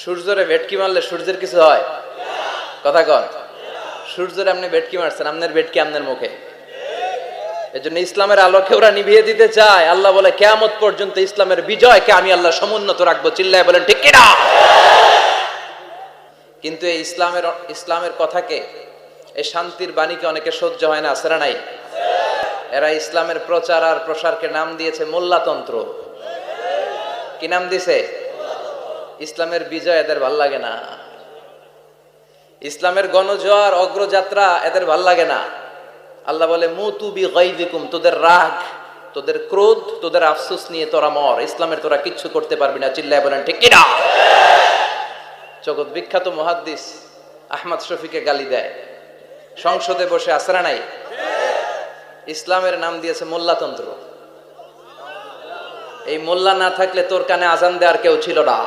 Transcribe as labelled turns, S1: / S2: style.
S1: সূর্যরে ভেটকি মারলে সূর্যের কিছু হয়? কথা কন। সূর্যরে আপনি ভেটকি মারছেন, আপনার ভেটকি আপনার মুখে। এজন্য ইসলামের আলোকে ওরা নিভিয়ে দিতে চায়। আল্লাহ বলে কিয়ামত পর্যন্ত ইসলামের বিজয়কে আমি আল্লাহ সমুন্নত রাখবো। চিল্লায় বলেন ঠিক কিনা? কিন্তু এই ইসলামের কথাকে, এই শান্তির বাণীকে অনেকে সহ্য হয় না, আছে না নাই? এরা ইসলামের প্রচার আর প্রসারকে নাম দিয়েছে মোল্লাতন্ত্র। কি নাম দিছে? ইসলামের বিজয় এদের ভাল লাগে না, ইসলামের গণজোয়ার অগ্রযাত্রা এদের ভাল লাগে না। আল্লাহ বলে মুতু বিগাইযিকুম, তোদের রাগ, তোদের ক্রোধ, তোদের আফসোস নিয়ে তোরা মর, ইসলামের তোরা কিচ্ছু করতে পারবি না। চিল্লায় বলেন ঠিক কিনা? জগৎ বিখ্যাত মুহাদ্দিস আহমদ শফিকে গালি দেয়, সংসদে বসে, আসরা নাই? ইসলামের নাম দিয়েছে মোল্লাতন্ত্র। এই মোল্লা না থাকলে তোর কানে আজান দেওয়ার কেউ ছিল না।